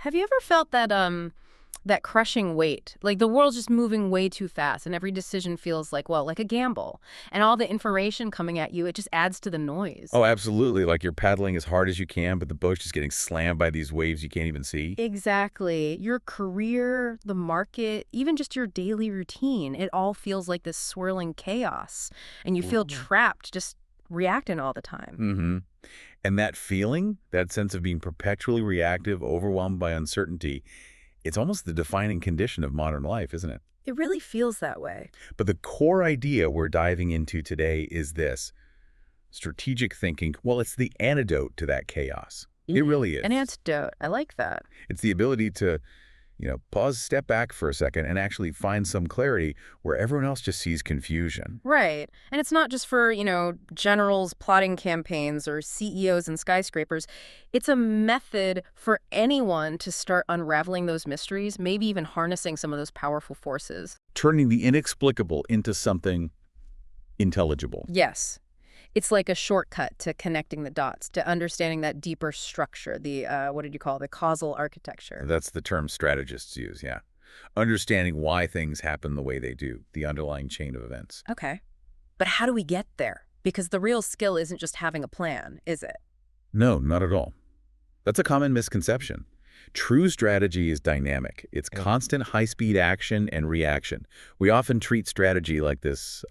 Have you ever felt that crushing weight? Like the world's just moving way too fast and every decision feels like, well, like a gamble. And all the information coming at you, it just adds to the noise. Oh, absolutely. Like you're paddling as hard as you can, but the boat's just getting slammed by these waves you can't even see. Exactly. Your career, the market, even just your daily routine, it all feels like this swirling chaos. And you feel trapped just reacting all the time. Mm-hmm. And that feeling, that sense of being perpetually reactive, overwhelmed by uncertainty, it's almost the defining condition of modern life, isn't it? It really feels that way. But the core idea we're diving into today is this. Strategic thinking, well, it's the antidote to that chaos. It really is. An antidote. I like that. It's the ability to, pause, step back for a second, and actually find some clarity where everyone else just sees confusion. Right. And it's not just for, generals plotting campaigns or CEOs and skyscrapers. It's a method for anyone to start unraveling those mysteries, maybe even harnessing some of those powerful forces. Turning the inexplicable into something intelligible. Yes. It's like a shortcut to connecting the dots, to understanding that deeper structure, the, what did you call it, the causal architecture. That's the term strategists use, yeah. Understanding why things happen the way they do, the underlying chain of events. Okay. But how do we get there? Because the real skill isn't just having a plan, is it? No, not at all. That's a common misconception. True strategy is dynamic. It's constant high-speed action and reaction. We often treat strategy like this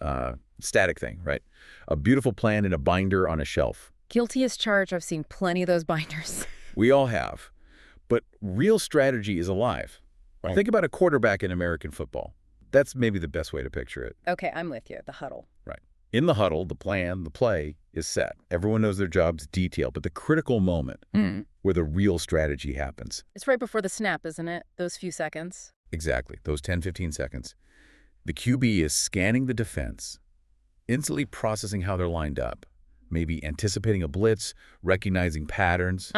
static thing, right? A beautiful plan in a binder on a shelf. Guilty as charged. I've seen plenty of those binders. We all have. But real strategy is alive. Right. Think about a quarterback in American football. That's maybe the best way to picture it. Okay, I'm with you. The huddle. Right. In the huddle, the plan, the play is set. Everyone knows their job's detailed, but the critical moment where the real strategy happens. It's right before the snap, isn't it? Those few seconds. Exactly. Those 10, 15 seconds. The QB is scanning the defense, instantly processing how they're lined up, maybe anticipating a blitz, recognizing patterns.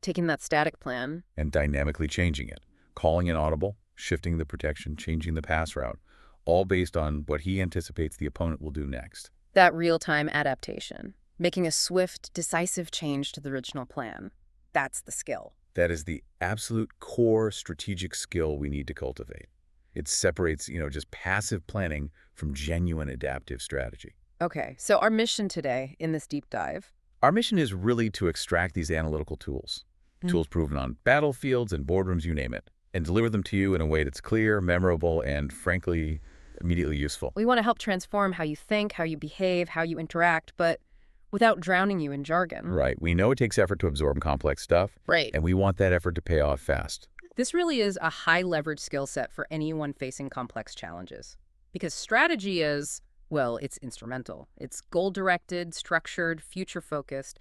Taking that static plan. And dynamically changing it, calling an audible, shifting the protection, changing the pass route, all based on what he anticipates the opponent will do next. That real-time adaptation, making a swift, decisive change to the original plan. That's the skill. That is the absolute core strategic skill we need to cultivate. It separates, just passive planning from genuine adaptive strategy. Okay, so our mission today in this deep dive. Our mission is really to extract these analytical tools, tools proven on battlefields and boardrooms, you name it, and deliver them to you in a way that's clear, memorable, and frankly, immediately useful. We want to help transform how you think, how you behave, how you interact, but without drowning you in jargon. Right. We know it takes effort to absorb complex stuff. Right. And we want that effort to pay off fast. This really is a high-leverage skill set for anyone facing complex challenges. Because strategy is, well, it's instrumental. It's goal-directed, structured, future-focused.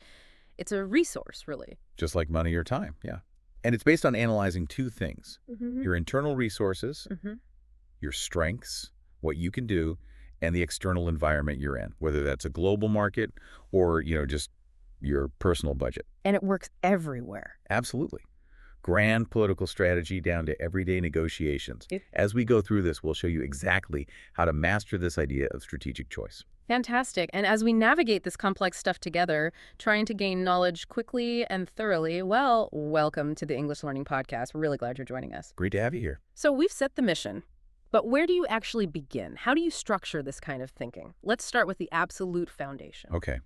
It's a resource, really. Just like money or time, yeah. And it's based on analyzing two things. Your internal resources, your strengths, what you can do, and the external environment you're in, whether that's a global market or, just your personal budget. And it works everywhere. Absolutely. Grand political strategy down to everyday negotiations. As we go through this, we'll show you exactly how to master this idea of strategic choice. Fantastic. And as we navigate this complex stuff together, trying to gain knowledge quickly and thoroughly, well, welcome to the English Learning Podcast. We're really glad you're joining us. Great to have you here. So we've set the mission. But where do you actually begin? How do you structure this kind of thinking? Let's start with the absolute foundation. Okay.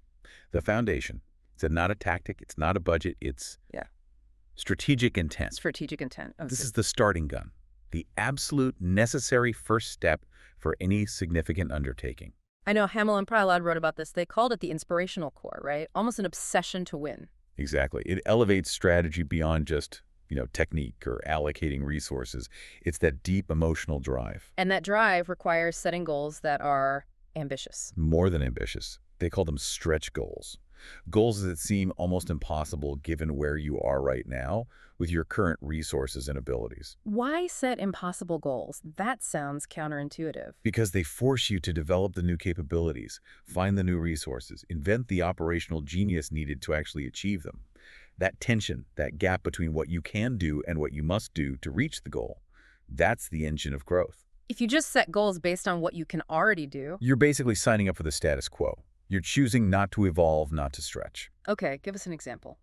The foundation. It's not a tactic. It's not a budget. It's strategic intent. Strategic intent. This is the starting gun, the absolute necessary first step for any significant undertaking. I know Hamill and Prahlad wrote about this. They called it the inspirational core, right? Almost an obsession to win. Exactly. It elevates strategy beyond just technique or allocating resources. It's that deep emotional drive. And that drive requires setting goals that are ambitious. More than ambitious. They call them stretch goals. Goals that seem almost impossible given where you are right now with your current resources and abilities. Why set impossible goals? That sounds counterintuitive. Because they force you to develop the new capabilities, find the new resources, invent the operational genius needed to actually achieve them. That tension, that gap between what you can do and what you must do to reach the goal, that's the engine of growth. If you just set goals based on what you can already do, you're basically signing up for the status quo. You're choosing not to evolve, not to stretch. Okay, give us an example.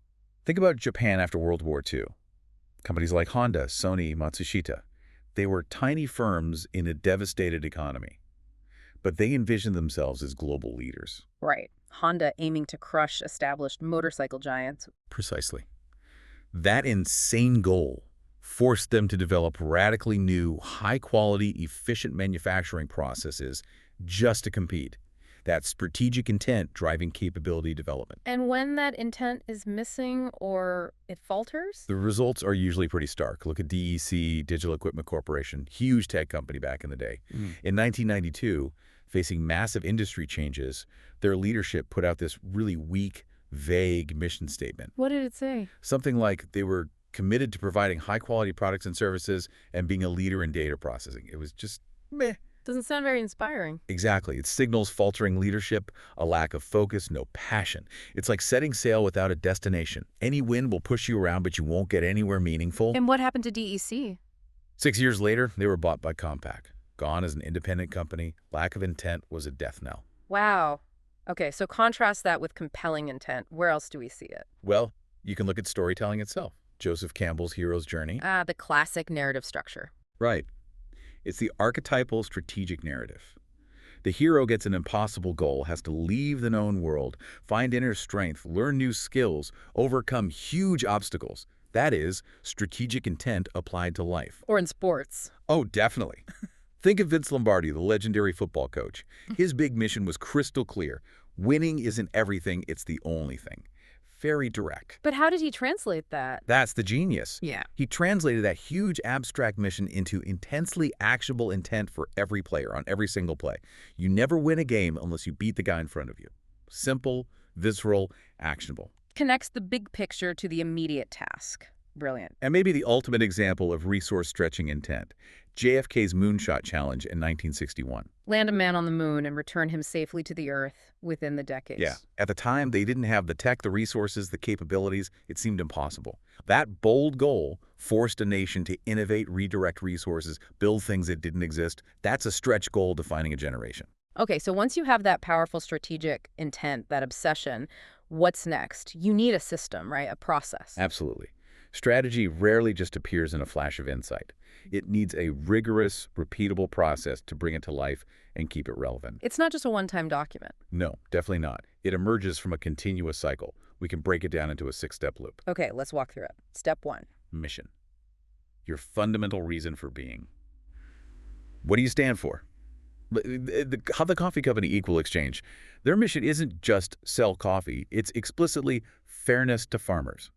Think about Japan after World War II. Companies like Honda, Sony, Matsushita, they were tiny firms in a devastated economy, but they envisioned themselves as global leaders. Right. Honda aiming to crush established motorcycle giants. Precisely. That insane goal forced them to develop radically new, high-quality, efficient manufacturing processes just to compete. That strategic intent driving capability development. And when that intent is missing or it falters? The results are usually pretty stark. Look at DEC, Digital Equipment Corporation, huge tech company back in the day. In 1992, facing massive industry changes, their leadership put out this really weak, vague mission statement. What did it say? Something like they were committed to providing high-quality products and services and being a leader in data processing. It was just meh. Doesn't sound very inspiring. Exactly. It signals faltering leadership, a lack of focus, no passion. It's like setting sail without a destination. Any wind will push you around, but you won't get anywhere meaningful. And what happened to DEC? 6 years later, they were bought by Compaq. Gone as an independent company, lack of intent was a death knell. Wow. Okay, so contrast that with compelling intent. Where else do we see it? Well, you can look at storytelling itself. Joseph Campbell's hero's journey. The classic narrative structure. Right. It's the archetypal strategic narrative. The hero gets an impossible goal, has to leave the known world, find inner strength, learn new skills, overcome huge obstacles. That is strategic intent applied to life. Or in sports. Oh, definitely. Think of Vince Lombardi, the legendary football coach. His big mission was crystal clear. Winning isn't everything, it's the only thing. Very direct. But how did he translate that? That's the genius. Yeah. He translated that huge abstract mission into intensely actionable intent for every player on every single play. You never win a game unless you beat the guy in front of you. Simple, visceral, actionable. Connects the big picture to the immediate task. Brilliant. And maybe the ultimate example of resource-stretching intent, JFK's moonshot challenge in 1961. Land a man on the moon and return him safely to the Earth within the decades. Yeah. At the time, they didn't have the tech, the resources, the capabilities. It seemed impossible. That bold goal forced a nation to innovate, redirect resources, build things that didn't exist. That's a stretch goal defining a generation. Okay, so once you have that powerful strategic intent, that obsession, what's next? You need a system, right? A process. Absolutely. Strategy rarely just appears in a flash of insight. It needs a rigorous, repeatable process to bring it to life and keep it relevant. It's not just a one-time document. No, definitely not. It emerges from a continuous cycle. We can break it down into a 6-step loop. Okay, let's walk through it. Step 1. Mission. Your fundamental reason for being. What do you stand for? How the coffee company Equal Exchange, their mission isn't just sell coffee. It's explicitly fairness to farmers.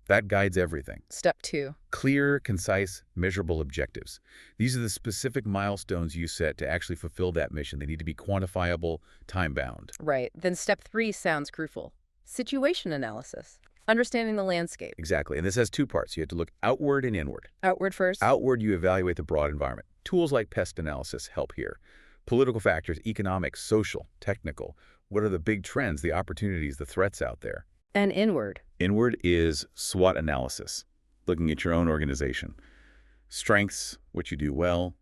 That guides everything. Step 2. Clear, concise, measurable objectives. These are the specific milestones you set to actually fulfill that mission. They need to be quantifiable, time-bound. Right. Then step 3 sounds crucial. Situation analysis. Understanding the landscape. Exactly. And this has 2 parts. You have to look outward and inward. Outward first. Outward, you evaluate the broad environment. Tools like pest analysis help here. Political factors, economic, social, technical. What are the big trends, the opportunities, the threats out there? And inward. Inward is SWOT analysis, looking at your own organization. Strengths, what you do well.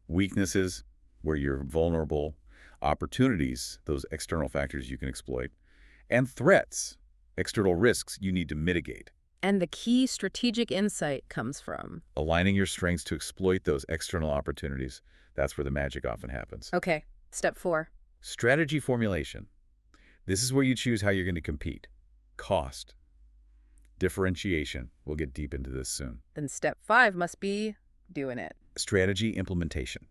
Weaknesses, where you're vulnerable. Opportunities, those external factors you can exploit. And threats, external risks you need to mitigate. And the key strategic insight comes from? Aligning your strengths to exploit those external opportunities. That's where the magic often happens. Okay, step 4. Strategy formulation. This is where you choose how you're going to compete. Cost. Differentiation. We'll get deep into this soon. Then step 5 must be doing it. Strategy implementation.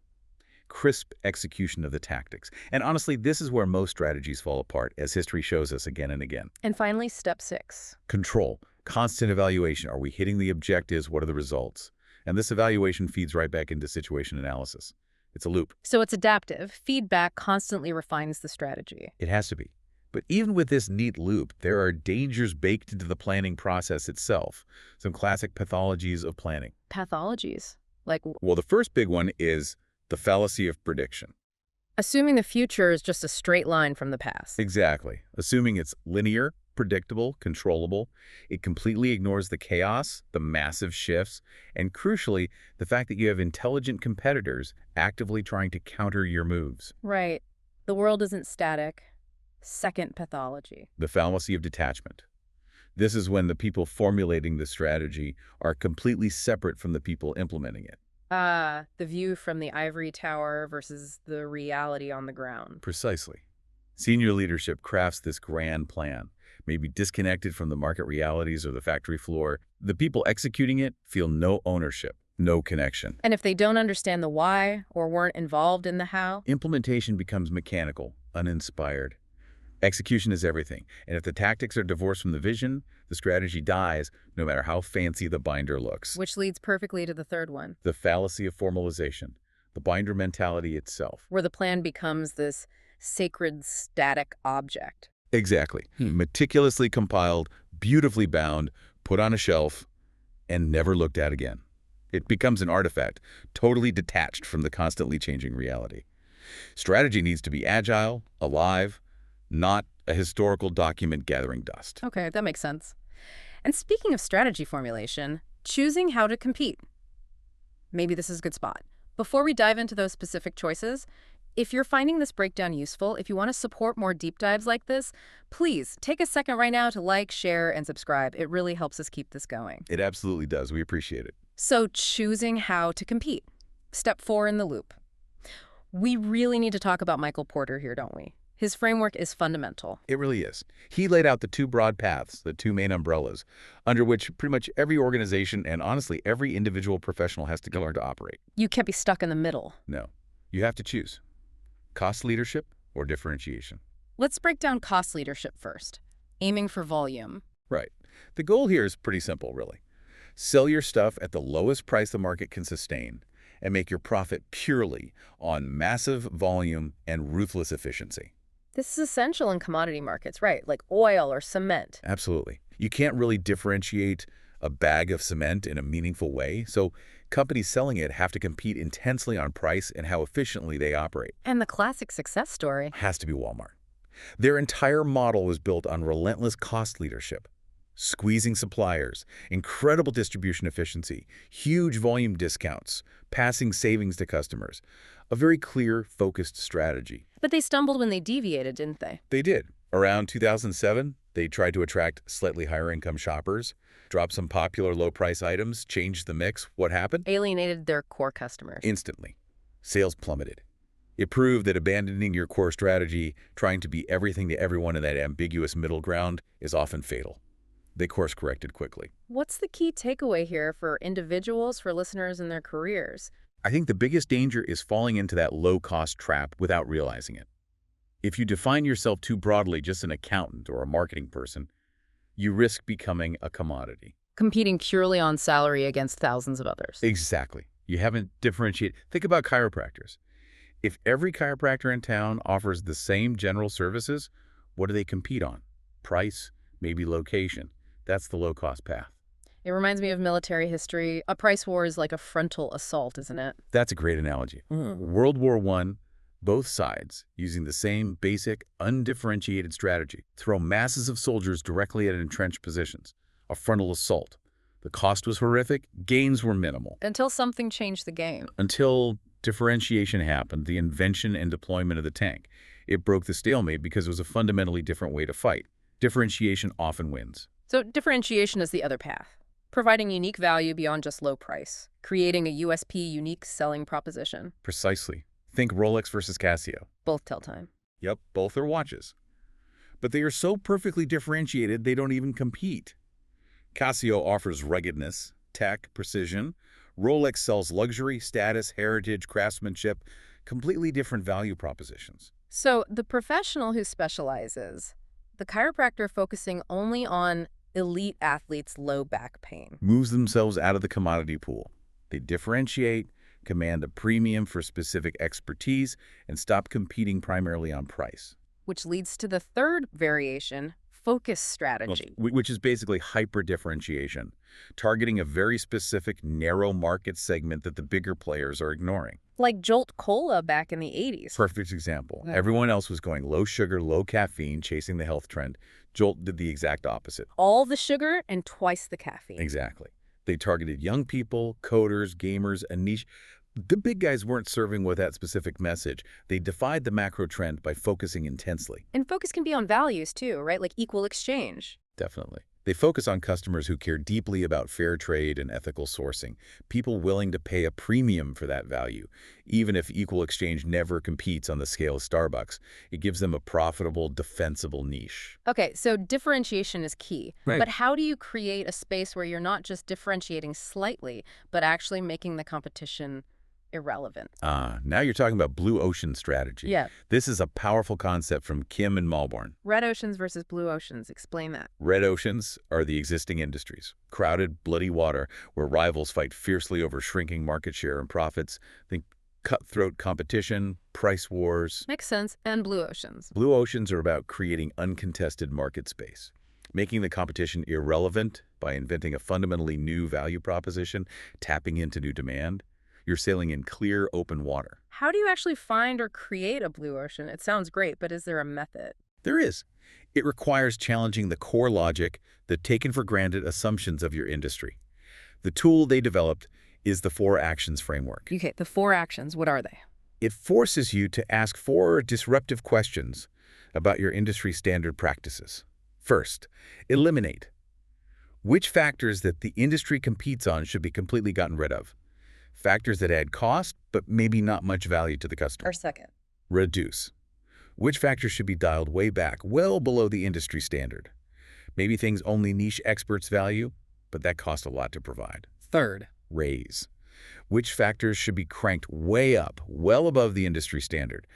Crisp execution of the tactics. And honestly, this is where most strategies fall apart, as history shows us again and again. And finally, step 6. Control. Constant evaluation. Are we hitting the objectives? What are the results? And this evaluation feeds right back into situation analysis. It's a loop. So it's adaptive. Feedback constantly refines the strategy. It has to be. But even with this neat loop, there are dangers baked into the planning process itself. Some classic pathologies of planning. Pathologies? Like? Well, the first big one is the fallacy of prediction. Assuming the future is just a straight line from the past. Exactly. Assuming it's linear, predictable, controllable, it completely ignores the chaos, the massive shifts, and crucially, the fact that you have intelligent competitors actively trying to counter your moves. Right. The world isn't static. Second pathology. The fallacy of detachment. This is when the people formulating the strategy are completely separate from the people implementing it. Ah, the view from the ivory tower versus the reality on the ground. Precisely. Senior leadership crafts this grand plan, maybe disconnected from the market realities or the factory floor. The people executing it feel no ownership, no connection. And if they don't understand the why or weren't involved in the how, Implementation becomes mechanical, uninspired. Execution is everything, and if the tactics are divorced from the vision, the strategy dies, no matter how fancy the binder looks. which leads perfectly to the third one, The fallacy of formalization, the binder mentality itself. where the plan becomes this sacred static object. Exactly. Meticulously compiled, beautifully bound, put on a shelf, and never looked at again. It becomes an artifact, totally detached from the constantly changing reality. Strategy needs to be agile, alive, not a historical document gathering dust. Okay, that makes sense. And speaking of strategy formulation, choosing how to compete. Maybe this is a good spot. Before we dive into those specific choices, if you're finding this breakdown useful, if you want to support more deep dives like this, please take a second right now to like, share, and subscribe. It really helps us keep this going. It absolutely does. We appreciate it. So choosing how to compete. Step 4 in the loop. We really need to talk about Michael Porter here, don't we? His framework is fundamental. It really is. He laid out the two broad paths, the two main umbrellas, under which pretty much every organization and honestly every individual professional has to learn to operate. You can't be stuck in the middle. No, you have to choose. Cost leadership or differentiation. Let's break down cost leadership first, aiming for volume. Right. The goal here is pretty simple, really. Sell your stuff at the lowest price the market can sustain and make your profit purely on massive volume and ruthless efficiency. This is essential in commodity markets, right? Like oil or cement. Absolutely. You can't really differentiate a bag of cement in a meaningful way, so companies selling it have to compete intensely on price and how efficiently they operate. And the classic success story. Has to be Walmart. Their entire model was built on relentless cost leadership, squeezing suppliers, incredible distribution efficiency, huge volume discounts, passing savings to customers. A very clear, focused strategy. But they stumbled when they deviated, didn't they? They did. Around 2007, they tried to attract slightly higher income shoppers, dropped some popular low-price items, changed the mix. What happened? Alienated their core customers. Instantly. Sales plummeted. It proved that abandoning your core strategy, trying to be everything to everyone in that ambiguous middle ground, is often fatal. They course-corrected quickly. What's the key takeaway here for individuals, for listeners in their careers? I think the biggest danger is falling into that low-cost trap without realizing it. If you define yourself too broadly, just an accountant or a marketing person, you risk becoming a commodity. Competing purely on salary against thousands of others. Exactly. You haven't differentiated. Think about chiropractors. If every chiropractor in town offers the same general services, what do they compete on? Price, maybe location. That's the low-cost path. It reminds me of military history. A price war is like a frontal assault, isn't it? That's a great analogy. World War I, both sides, using the same basic, undifferentiated strategy, throw masses of soldiers directly at entrenched positions. A frontal assault. The cost was horrific, gains were minimal. Until something changed the game. Until differentiation happened, the invention and deployment of the tank. It broke the stalemate because it was a fundamentally different way to fight. Differentiation often wins. So differentiation is the other path. Providing unique value beyond just low price. Creating a USP, unique selling proposition. Precisely. Think Rolex versus Casio. Both tell time. Yep, both are watches. But they are so perfectly differentiated they don't even compete. Casio offers ruggedness, tech, precision. Rolex sells luxury, status, heritage, craftsmanship, completely different value propositions. So the professional who specializes, the chiropractor focusing only on elite athletes' low back pain. Moves themselves out of the commodity pool. They differentiate, command a premium for specific expertise, and stop competing primarily on price. Which leads to the third variation, focus strategy. Which is basically hyper-differentiation, targeting a very specific, narrow market segment that the bigger players are ignoring. Like Jolt Cola back in the 80s. Perfect example. Everyone else was going low sugar, low caffeine, chasing the health trend. Jolt did the exact opposite. All the sugar and twice the caffeine. Exactly. They targeted young people, coders, gamers, a niche. The big guys weren't serving with that specific message. They defied the macro trend by focusing intensely. And focus can be on values too, right? Like equal exchange. Definitely. They focus on customers who care deeply about fair trade and ethical sourcing, people willing to pay a premium for that value. Even if equal exchange never competes on the scale of Starbucks, it gives them a profitable, defensible niche. Okay, so differentiation is key. Right. But how do you create a space where you're not just differentiating slightly, but actually making the competition irrelevant? Now you're talking about blue ocean strategy. Yeah. This is a powerful concept from Kim and Malborn. Red oceans versus blue oceans. Explain that. Red oceans are the existing industries, crowded, bloody water where rivals fight fiercely over shrinking market share and profits. Think cutthroat competition, price wars. Makes sense. And blue oceans. Blue oceans are about creating uncontested market space, making the competition irrelevant by inventing a fundamentally new value proposition, tapping into new demand. You're sailing in clear, open water. How do you actually find or create a blue ocean? It sounds great, but is there a method? There is. It requires challenging the core logic, the taken-for-granted assumptions of your industry. The tool they developed is the 4 actions framework. Okay, the 4 actions, what are they? It forces you to ask 4 disruptive questions about your industry standard practices. First, eliminate. Which factors that the industry competes on should be completely gotten rid of? Factors that add cost, but maybe not much value to the customer. Or second. Reduce. Which factors should be dialed way back, well below the industry standard? Maybe things only niche experts value, but that costs a lot to provide. Third. Raise. Which factors should be cranked way up, well above the industry standard?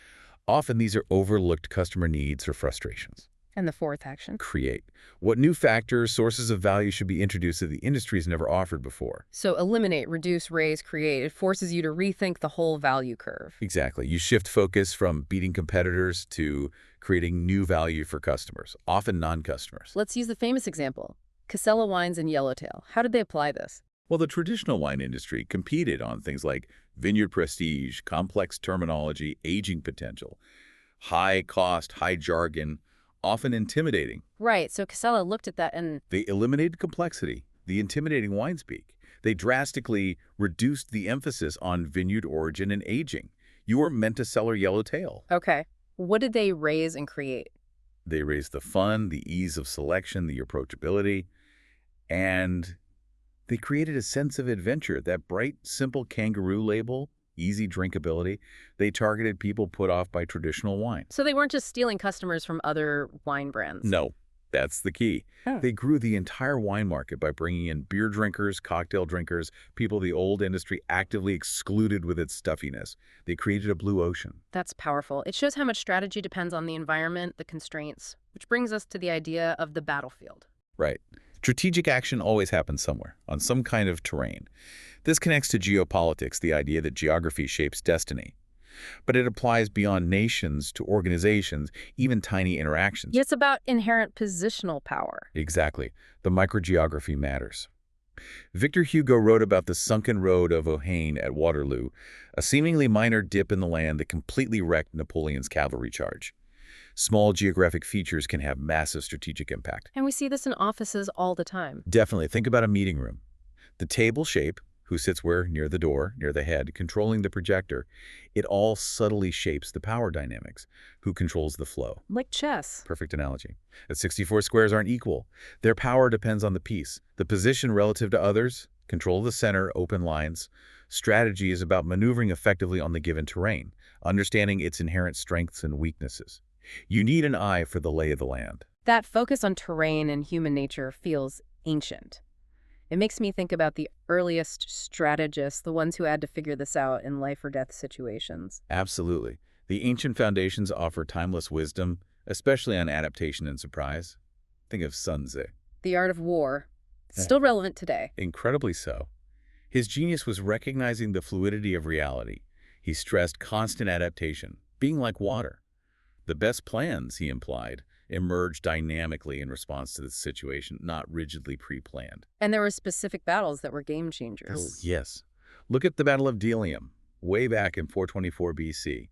Often these are overlooked customer needs or frustrations. And the 4th action? Create. What new factors, sources of value should be introduced that the industry has never offered before? So eliminate, reduce, raise, create. It forces you to rethink the whole value curve. Exactly. You shift focus from beating competitors to creating new value for customers, often non-customers. Let's use the famous example. Casella Wines and Yellowtail. How did they apply this? Well, the traditional wine industry competed on things like vineyard prestige, complex terminology, aging potential, high cost, high jargon, often intimidating. Right, so Casella looked at that and... They eliminated complexity, the intimidating wine speak. They drastically reduced the emphasis on vineyard origin and aging. You were meant to sell a Yellowtail. Okay. What did they raise and create? They raised the fun, the ease of selection, the approachability, and they created a sense of adventure. That bright, simple kangaroo label, easy drinkability, they targeted people put off by traditional wine. So they weren't just stealing customers from other wine brands? No, that's the key. Oh. They grew the entire wine market by bringing in beer drinkers, cocktail drinkers, people the old industry actively excluded with its stuffiness. They created a blue ocean. That's powerful. It shows how much strategy depends on the environment, the constraints, which brings us to the idea of the battlefield. Right. Strategic action always happens somewhere, on some kind of terrain. This connects to geopolitics, the idea that geography shapes destiny. But it applies beyond nations to organizations, even tiny interactions. It's about inherent positional power. Exactly. The microgeography matters. Victor Hugo wrote about the sunken road of Ohain at Waterloo, a seemingly minor dip in the land that completely wrecked Napoleon's cavalry charge. Small geographic features can have massive strategic impact. And we see this in offices all the time. Definitely. Think about a meeting room. The table shape, who sits where, near the door, near the head, controlling the projector, it all subtly shapes the power dynamics. Who controls the flow? Like chess. Perfect analogy. The 64 squares aren't equal. Their power depends on the piece. The position relative to others, control of the center, open lines. Strategy is about maneuvering effectively on the given terrain, understanding its inherent strengths and weaknesses. You need an eye for the lay of the land. That focus on terrain and human nature feels ancient. It makes me think about the earliest strategists, the ones who had to figure this out in life or death situations. Absolutely. The ancient foundations offer timeless wisdom, especially on adaptation and surprise. Think of Sun Tzu. The art of war. Still relevant today. Incredibly so. His genius was recognizing the fluidity of reality. He stressed constant adaptation, being like water. The best plans, he implied, emerged dynamically in response to the situation, not rigidly pre-planned. And there were specific battles that were game Oh, changers. yes. Look at the Battle of Delium, way back in 424 BC.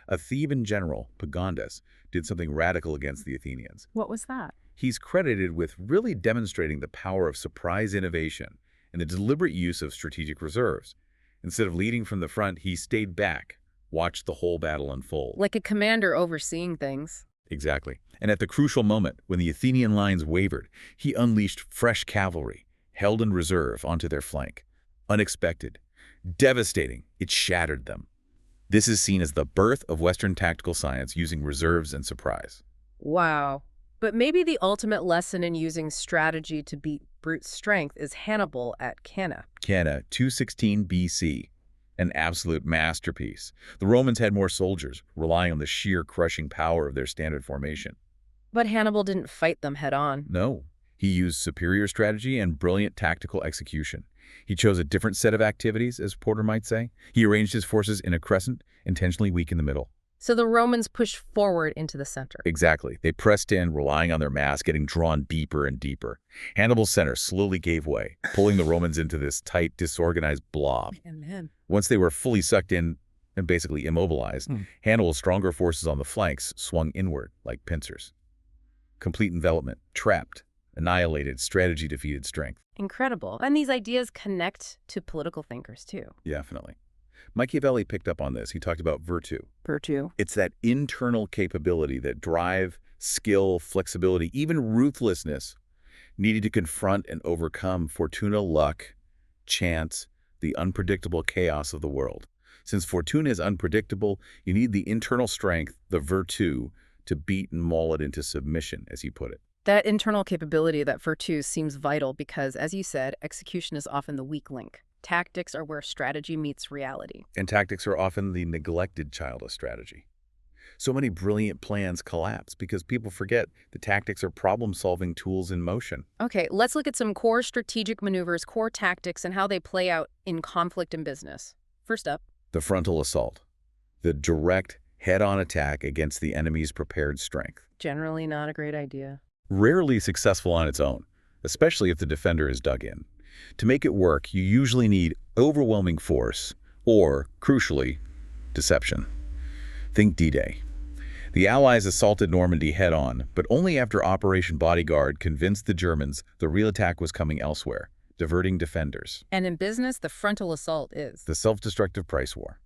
A Theban general, Pagondas, did something radical against the Athenians. What was that? He's credited with really demonstrating the power of surprise innovation and the deliberate use of strategic reserves. Instead of leading from the front, he stayed back, watched the whole battle unfold. Like a commander overseeing things. Exactly. And at the crucial moment, when the Athenian lines wavered, he unleashed fresh cavalry, held in reserve onto their flank. Unexpected. Devastating. It shattered them. This is seen as the birth of Western tactical science using reserves and surprise. Wow. But maybe the ultimate lesson in using strategy to beat brute strength is Hannibal at Cannae. Cannae, 216 BC. An absolute masterpiece. The Romans had more soldiers, relying on the sheer crushing power of their standard formation. But Hannibal didn't fight them head on. No, he used superior strategy and brilliant tactical execution. He chose a different set of activities, as Porter might say. He arranged his forces in a crescent, intentionally weak in the middle. So the Romans pushed forward into the center. Exactly. They pressed in, relying on their mass, getting drawn deeper and deeper. Hannibal's center slowly gave way, pulling the Romans into this tight, disorganized blob. Man. Once they were fully sucked in and basically immobilized, Hannibal's stronger forces on the flanks swung inward like pincers. Complete envelopment, trapped, annihilated, strategy defeated strength. Incredible. And these ideas connect to political thinkers, too. Definitely. Machiavelli picked up on this. He talked about virtue. Virtue. It's that internal capability, that drive, skill, flexibility, even ruthlessness needed to confront and overcome fortuna, luck, chance, the unpredictable chaos of the world. Since fortuna is unpredictable, you need the internal strength, the virtue, to beat and maul it into submission, as he put it. That internal capability, that virtue, seems vital because, as you said, execution is often the weak link. Tactics are where strategy meets reality. And tactics are often the neglected child of strategy. So many brilliant plans collapse because people forget the tactics are problem-solving tools in motion. Okay, let's look at some core strategic maneuvers, core tactics, and how they play out in conflict and business. First up, The frontal assault, the direct, head-on attack against the enemy's prepared strength. generally not a great idea. Rarely successful on its own, especially if the defender is dug in. To make it work, you usually need overwhelming force or, crucially, deception. Think D-Day. The Allies assaulted Normandy head-on, but only after Operation Bodyguard convinced the Germans the real attack was coming elsewhere, diverting defenders. And in business, the frontal assault is The self-destructive price war.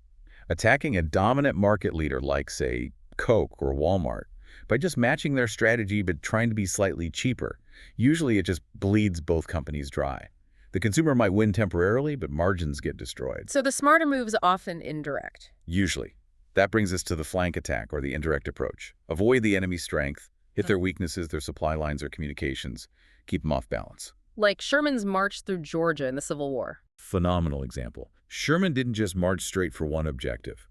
Attacking a dominant market leader like, say, Coke or Walmart, by just matching their strategy but trying to be slightly cheaper. Usually it just bleeds both companies dry. The consumer might win temporarily, but margins get destroyed. So the smarter move is often indirect. Usually. That brings us to the flank attack or the indirect approach. Avoid the enemy's strength, hit their weaknesses, their supply lines or communications, keep them off balance. Like Sherman's march through Georgia in the Civil War. Phenomenal example. Sherman didn't just march straight for one objective.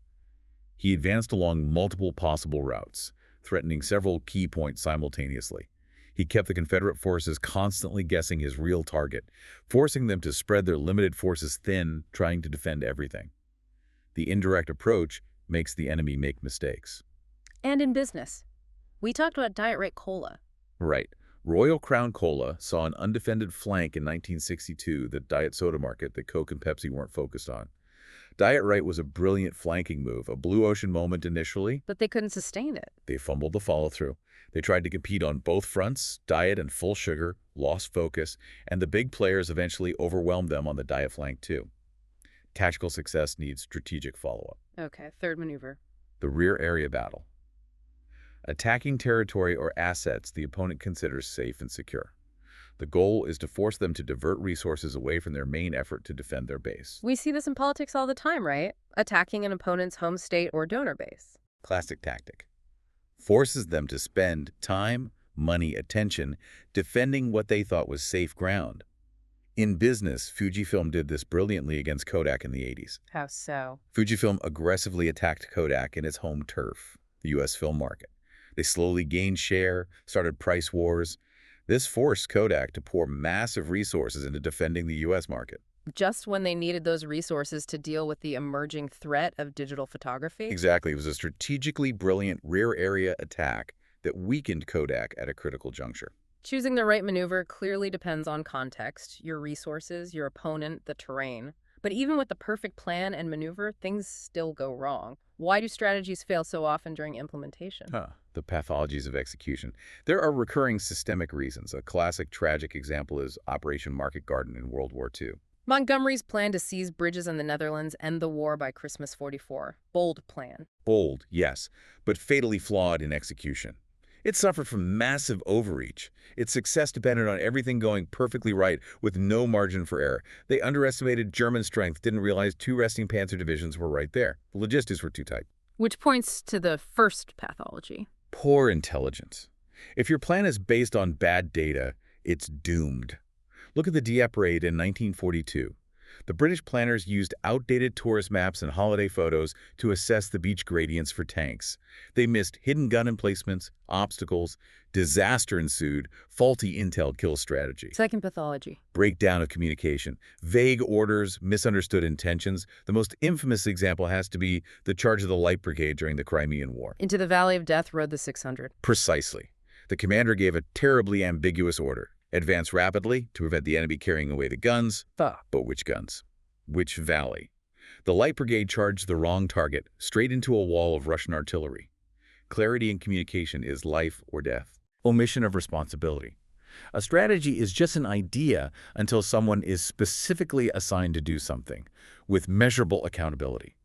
He advanced along multiple possible routes, threatening several key points simultaneously. He kept the Confederate forces constantly guessing his real target, forcing them to spread their limited forces thin, trying to defend everything. The indirect approach makes the enemy make mistakes. And in business. We talked about Diet Right Cola. Right. Royal Crown Cola saw an undefended flank in 1962, the diet soda market that Coke and Pepsi weren't focused on. Diet Right was a brilliant flanking move, a blue ocean moment initially. But they couldn't sustain it. They fumbled the follow-through. They tried to compete on both fronts, diet and full sugar, lost focus, and the big players eventually overwhelmed them on the diet flank too. Tactical success needs strategic follow-up. Okay, third maneuver. The rear area battle. Attacking territory or assets the opponent considers safe and secure. The goal is to force them to divert resources away from their main effort to defend their base. We see this in politics all the time, right? Attacking an opponent's home state or donor base. Classic tactic. Forces them to spend time, money, attention defending what they thought was safe ground. In business, Fujifilm did this brilliantly against Kodak in the 80s. How so? Fujifilm aggressively attacked Kodak in its home turf, the U.S. film market. They slowly gained share, started price wars. This forced Kodak to pour massive resources into defending the U.S. market. Just when they needed those resources to deal with the emerging threat of digital photography? Exactly. It was a strategically brilliant rear area attack that weakened Kodak at a critical juncture. Choosing the right maneuver clearly depends on context, your resources, your opponent, the terrain. But even with the perfect plan and maneuver, things still go wrong. Why do strategies fail so often during implementation? The pathologies of execution. There are recurring systemic reasons. A classic tragic example is Operation Market Garden in World War II. Montgomery's plan to seize bridges in the Netherlands, end the war by Christmas '44. Bold plan. Bold, yes, but fatally flawed in execution. It suffered from massive overreach. Its success depended on everything going perfectly right with no margin for error. They underestimated German strength, didn't realize two resting panzer divisions were right there. The logistics were too tight. Which points to the first pathology. Poor intelligence. If your plan is based on bad data, it's doomed. Look at the Dieppe raid in 1942. The British planners used outdated tourist maps and holiday photos to assess the beach gradients for tanks. They missed hidden gun emplacements, obstacles, disaster ensued, faulty intel kill strategy. Second pathology. Breakdown of communication, vague orders, misunderstood intentions. The most infamous example has to be the charge of the Light Brigade during the Crimean War. Into the Valley of Death rode the 600. Precisely. The commander gave a terribly ambiguous order. Advance rapidly to prevent the enemy carrying away the guns. But which guns? Which valley? The Light Brigade charged the wrong target, straight into a wall of Russian artillery. Clarity in communication is life or death. Omission of responsibility. A strategy is just an idea until someone is specifically assigned to do something, with measurable accountability.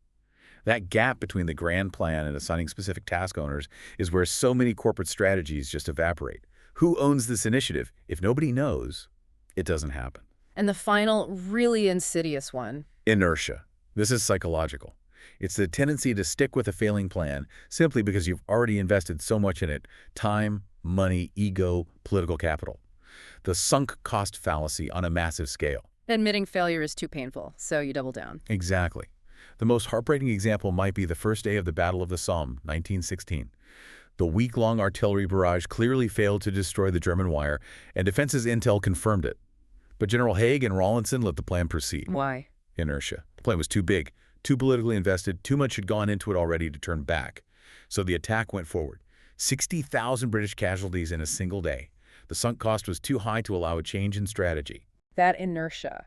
That gap between the grand plan and assigning specific task owners is where so many corporate strategies just evaporate. Who owns this initiative? If nobody knows, it doesn't happen. And the final, really insidious one. Inertia. This is psychological. It's the tendency to stick with a failing plan simply because you've already invested so much in it. Time, money, ego, political capital. The sunk cost fallacy on a massive scale. Admitting failure is too painful, so you double down. Exactly. The most heartbreaking example might be the first day of the Battle of the Somme, 1916. The week-long artillery barrage clearly failed to destroy the German wire, and defense's intel confirmed it. But General Haig and Rawlinson let the plan proceed. Why? Inertia. The plan was too big, too politically invested, too much had gone into it already to turn back. So the attack went forward. 60,000 British casualties in a single day. The sunk cost was too high to allow a change in strategy. That inertia.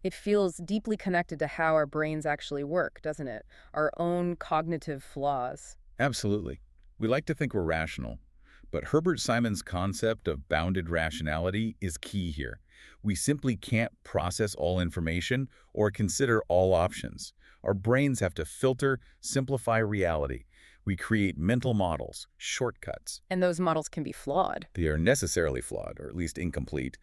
It feels deeply connected to how our brains actually work, doesn't it? Our own cognitive flaws. Absolutely. We like to think we're rational, but Herbert Simon's concept of bounded rationality is key here. We simply can't process all information or consider all options. Our brains have to filter, simplify reality. We create mental models, shortcuts. And those models can be flawed. They are necessarily flawed, or at least incomplete,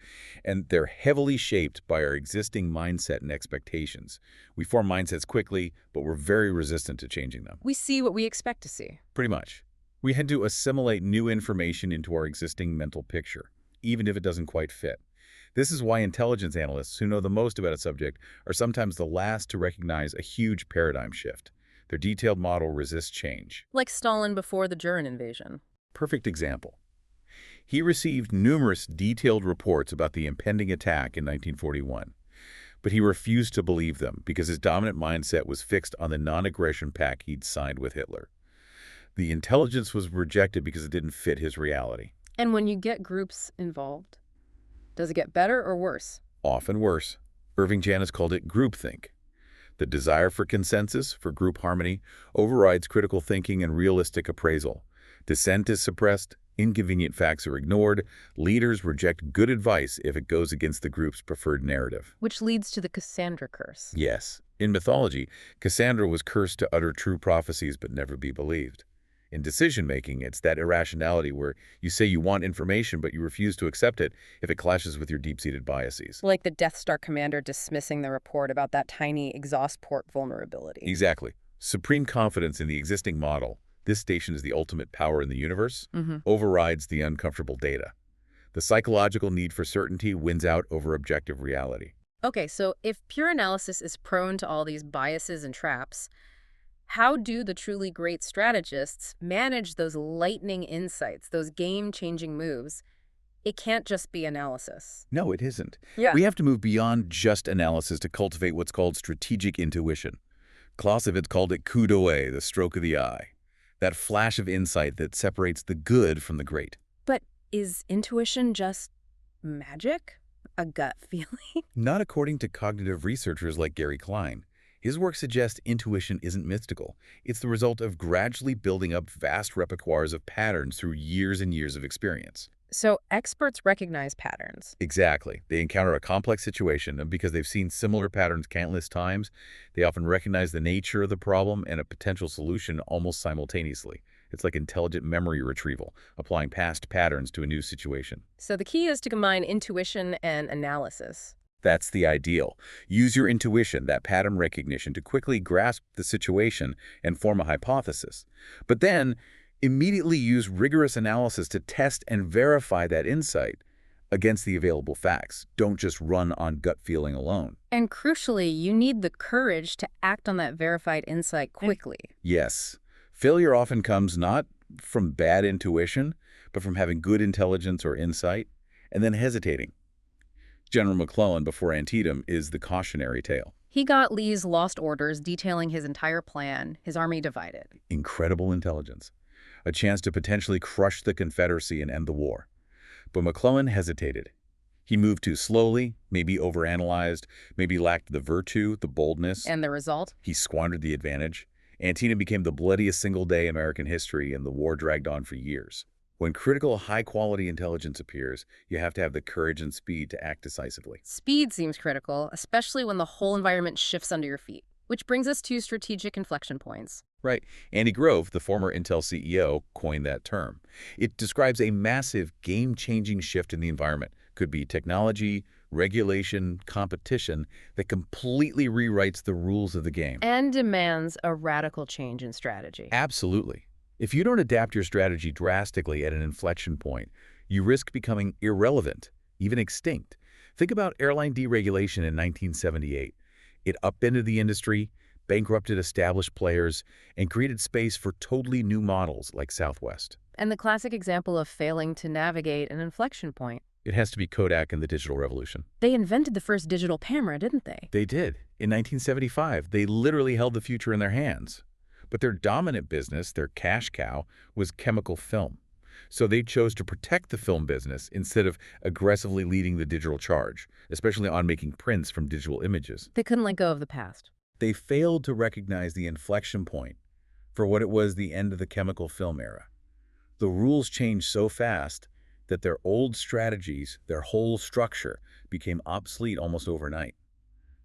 and they're heavily shaped by our existing mindset and expectations. We form mindsets quickly, but we're very resistant to changing them. We see what we expect to see. Pretty much. We had to assimilate new information into our existing mental picture, even if it doesn't quite fit. This is why intelligence analysts who know the most about a subject are sometimes the last to recognize a huge paradigm shift. Their detailed model resists change. Like Stalin before the German invasion. Perfect example. He received numerous detailed reports about the impending attack in 1941, but he refused to believe them because his dominant mindset was fixed on the non-aggression pact he'd signed with Hitler. The intelligence was rejected because it didn't fit his reality. And when you get groups involved, does it get better or worse? Often worse. Irving Janis called it groupthink. The desire for consensus, for group harmony, overrides critical thinking and realistic appraisal. Dissent is suppressed, inconvenient facts are ignored, leaders reject good advice if it goes against the group's preferred narrative. Which leads to the Cassandra curse. Yes. In mythology, Cassandra was cursed to utter true prophecies but never be believed. In decision-making, it's that irrationality where you say you want information but you refuse to accept it if it clashes with your deep-seated biases. Like the Death Star commander dismissing the report about that tiny exhaust port vulnerability. Exactly. Supreme confidence in the existing model, this station is the ultimate power in the universe, overrides the uncomfortable data. The psychological need for certainty wins out over objective reality. Okay, so if pure analysis is prone to all these biases and traps, how do the truly great strategists manage those lightning insights, those game-changing moves? It can't just be analysis. No, it isn't. Yeah. We have to move beyond just analysis to cultivate what's called strategic intuition. Clausewitz called it coup d'oeil, the stroke of the eye. That flash of insight that separates the good from the great. But is intuition just magic? A gut feeling? Not according to cognitive researchers like Gary Klein. His work suggests intuition isn't mystical. It's the result of gradually building up vast repertoires of patterns through years and years of experience. So experts recognize patterns. Exactly. They encounter a complex situation, and because they've seen similar patterns countless times, they often recognize the nature of the problem and a potential solution almost simultaneously. It's like intelligent memory retrieval, applying past patterns to a new situation. So the key is to combine intuition and analysis. That's the ideal. Use your intuition, that pattern recognition, to quickly grasp the situation and form a hypothesis. But then, immediately use rigorous analysis to test and verify that insight against the available facts. Don't just run on gut feeling alone. And crucially, you need the courage to act on that verified insight quickly. Yes, failure often comes not from bad intuition, but from having good intelligence or insight, and then hesitating. General McClellan before Antietam is the cautionary tale. He got Lee's lost orders detailing his entire plan, his army divided. Incredible intelligence. A chance to potentially crush the Confederacy and end the war. But McClellan hesitated. He moved too slowly, maybe overanalyzed, maybe lacked the virtue, the boldness. And the result? He squandered the advantage. Antietam became the bloodiest single day in American history, and the war dragged on for years. When critical, high-quality intelligence appears, you have to have the courage and speed to act decisively. Speed seems critical, especially when the whole environment shifts under your feet. Which brings us to strategic inflection points. Right. Andy Grove, the former Intel CEO, coined that term. It describes a massive, game-changing shift in the environment. Could be technology, regulation, competition that completely rewrites the rules of the game. And demands a radical change in strategy. Absolutely. If you don't adapt your strategy drastically at an inflection point, you risk becoming irrelevant, even extinct. Think about airline deregulation in 1978. It upended the industry, bankrupted established players, and created space for totally new models like Southwest. And the classic example of failing to navigate an inflection point. It has to be Kodak and the digital revolution. They invented the first digital camera, didn't they? They did. In 1975, they literally held the future in their hands. But their dominant business, their cash cow, was chemical film. So they chose to protect the film business instead of aggressively leading the digital charge, especially on making prints from digital images. They couldn't let go of the past. They failed to recognize the inflection point for what it was, the end of the chemical film era. The rules changed so fast that their old strategies, their whole structure, became obsolete almost overnight.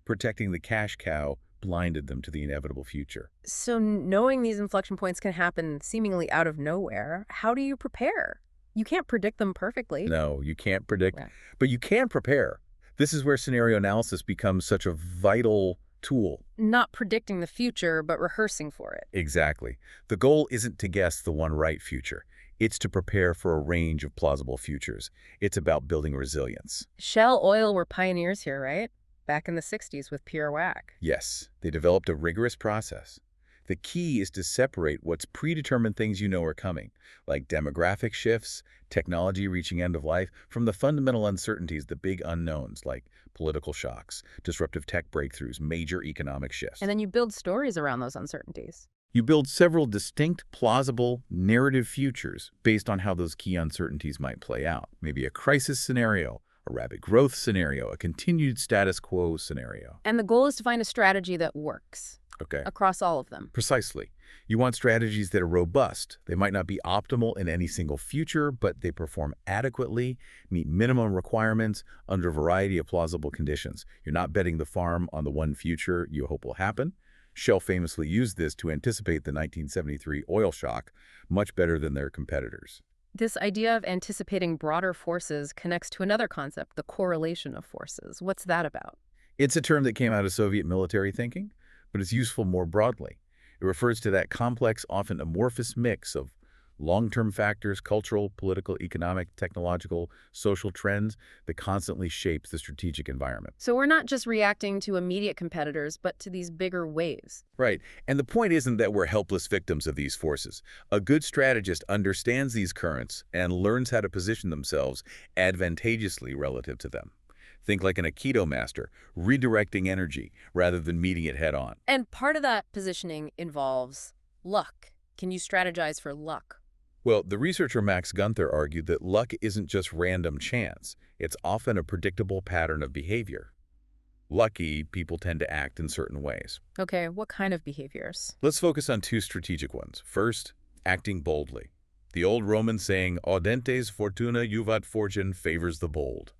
Protecting the cash cow blinded them to the inevitable future. So knowing these inflection points can happen seemingly out of nowhere, how do you prepare? You can't predict them perfectly. No, you can't predict, Yeah. but you can prepare. This is where scenario analysis becomes such a vital tool. Not predicting the future, but rehearsing for it. Exactly. The goal isn't to guess the one right future. It's to prepare for a range of plausible futures. It's about building resilience. Shell Oil were pioneers here, right? Back in the 60s with pure whack. Yes, they developed a rigorous process. The key is to separate what's predetermined things you know are coming, like demographic shifts, technology reaching end of life, from the fundamental uncertainties, the big unknowns, like political shocks, disruptive tech breakthroughs, major economic shifts. And then you build stories around those uncertainties. You build several distinct, plausible, narrative futures based on how those key uncertainties might play out. Maybe a crisis scenario, a rapid growth scenario, a continued status quo scenario. And the goal is to find a strategy that works Okay. across all of them. Precisely. You want strategies that are robust. They might not be optimal in any single future, but they perform adequately, meet minimum requirements under a variety of plausible conditions. You're not betting the farm on the one future you hope will happen. Shell famously used this to anticipate the 1973 oil shock much better than their competitors. This idea of anticipating broader forces connects to another concept, the correlation of forces. What's that about? It's a term that came out of Soviet military thinking, but it's useful more broadly. It refers to that complex, often amorphous mix of long-term factors, cultural, political, economic, technological, social trends that constantly shapes the strategic environment. So we're not just reacting to immediate competitors, but to these bigger waves. Right. And the point isn't that we're helpless victims of these forces. A good strategist understands these currents and learns how to position themselves advantageously relative to them. Think like an Aikido master, redirecting energy rather than meeting it head on. And part of that positioning involves luck. Can you strategize for luck? Well, the researcher Max Gunther argued that luck isn't just random chance. It's often a predictable pattern of behavior. Lucky, people tend to act in certain ways. Okay, what kind of behaviors? Let's focus on two strategic ones. First, acting boldly. The old Roman saying, audentes fortuna juvat fortune favors the bold.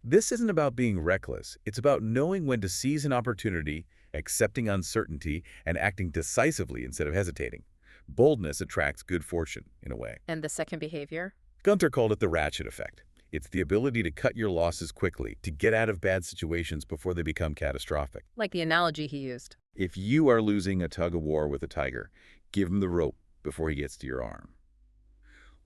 This isn't about being reckless. It's about knowing when to seize an opportunity, accepting uncertainty, and acting decisively instead of hesitating. Boldness attracts good fortune, in a way. And the second behavior? Gunther called it the ratchet effect. It's the ability to cut your losses quickly, to get out of bad situations before they become catastrophic. Like the analogy he used. If you are losing a tug-of-war with a tiger, give him the rope before he gets to your arm.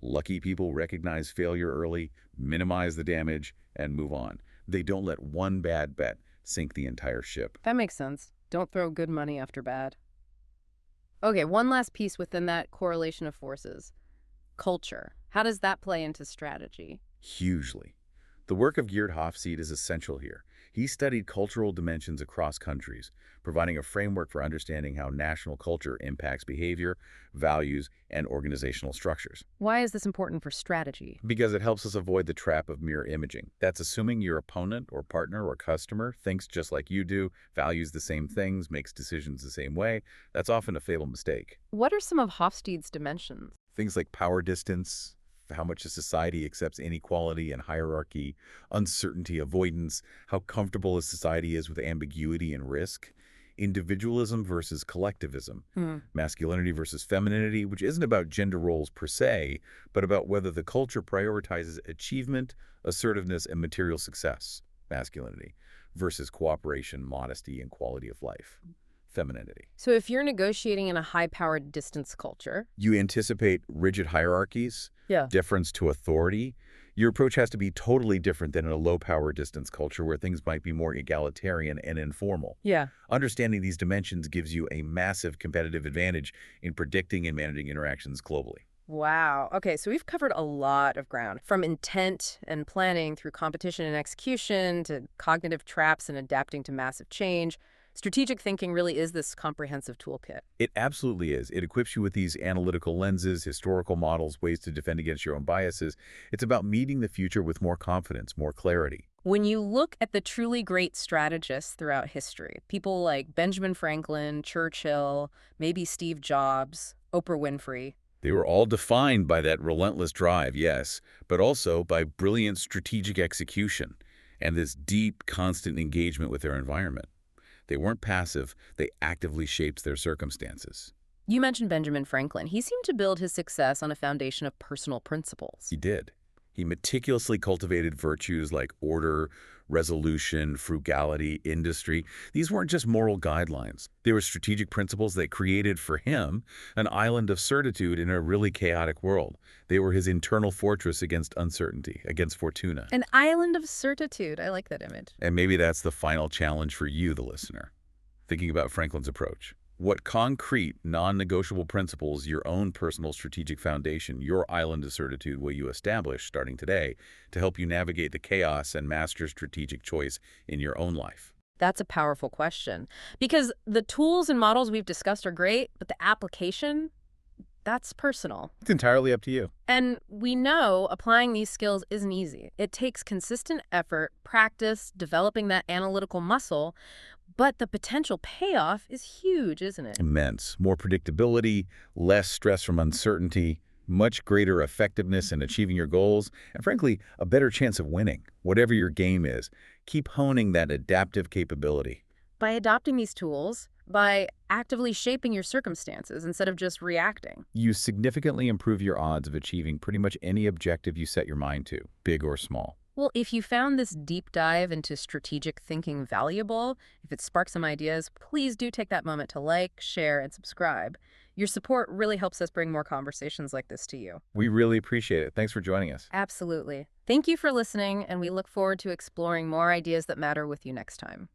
Lucky people recognize failure early, minimize the damage, and move on. They don't let one bad bet sink the entire ship. That makes sense. Don't throw good money after bad. Okay, one last piece within that correlation of forces. Culture. How does that play into strategy? Hugely. The work of Geert Hofstede is essential here. He studied cultural dimensions across countries, providing a framework for understanding how national culture impacts behavior, values, and organizational structures. Why is this important for strategy? Because it helps us avoid the trap of mirror imaging. That's assuming your opponent or partner or customer thinks just like you do, values the same things, makes decisions the same way. That's often a fatal mistake. What are some of Hofstede's dimensions? Things like power distance, how much a society accepts inequality and hierarchy, uncertainty avoidance, how comfortable a society is with ambiguity and risk, individualism versus collectivism, masculinity versus femininity, which isn't about gender roles per se, but about whether the culture prioritizes achievement, assertiveness, and material success, masculinity, versus cooperation, modesty, and quality of life, femininity. So if you're negotiating in a high-powered distance culture... You anticipate rigid hierarchies, deference to authority. Your approach has to be totally different than in a low-power distance culture where things might be more egalitarian and informal. Understanding these dimensions gives you a massive competitive advantage in predicting and managing interactions globally. Wow. Okay, so we've covered a lot of ground, from intent and planning through competition and execution to cognitive traps and adapting to massive change. Strategic thinking really is this comprehensive toolkit. It absolutely is. It equips you with these analytical lenses, historical models, ways to defend against your own biases. It's about meeting the future with more confidence, more clarity. When you look at the truly great strategists throughout history, people like Benjamin Franklin, Churchill, maybe Steve Jobs, Oprah Winfrey, they were all defined by that relentless drive, yes, but also by brilliant strategic execution and this deep, constant engagement with their environment. They weren't passive, they actively shaped their circumstances. You mentioned Benjamin Franklin. He seemed to build his success on a foundation of personal principles. He did. He meticulously cultivated virtues like order, resolution, frugality, industry. These weren't just moral guidelines. They were strategic principles that created for him an island of certitude in a really chaotic world. They were his internal fortress against uncertainty, against fortuna. An island of certitude. I like that image. And maybe that's the final challenge for you, the listener, thinking about Franklin's approach. What concrete, non-negotiable principles, your own personal strategic foundation, your island of certitude will you establish starting today to help you navigate the chaos and master strategic choice in your own life? That's a powerful question. Because the tools and models we've discussed are great, but the application, that's personal. It's entirely up to you. And we know applying these skills isn't easy. It takes consistent effort, practice, developing that analytical muscle, but the potential payoff is huge, isn't it? Immense. More predictability, less stress from uncertainty, much greater effectiveness in achieving your goals, and frankly, a better chance of winning. Whatever your game is, keep honing that adaptive capability. By adopting these tools, by actively shaping your circumstances instead of just reacting, you significantly improve your odds of achieving pretty much any objective you set your mind to, big or small. Well, if you found this deep dive into strategic thinking valuable, if it sparked some ideas, please do take that moment to like, share, and subscribe. Your support really helps us bring more conversations like this to you. We really appreciate it. Thanks for joining us. Absolutely. Thank you for listening, and we look forward to exploring more ideas that matter with you next time.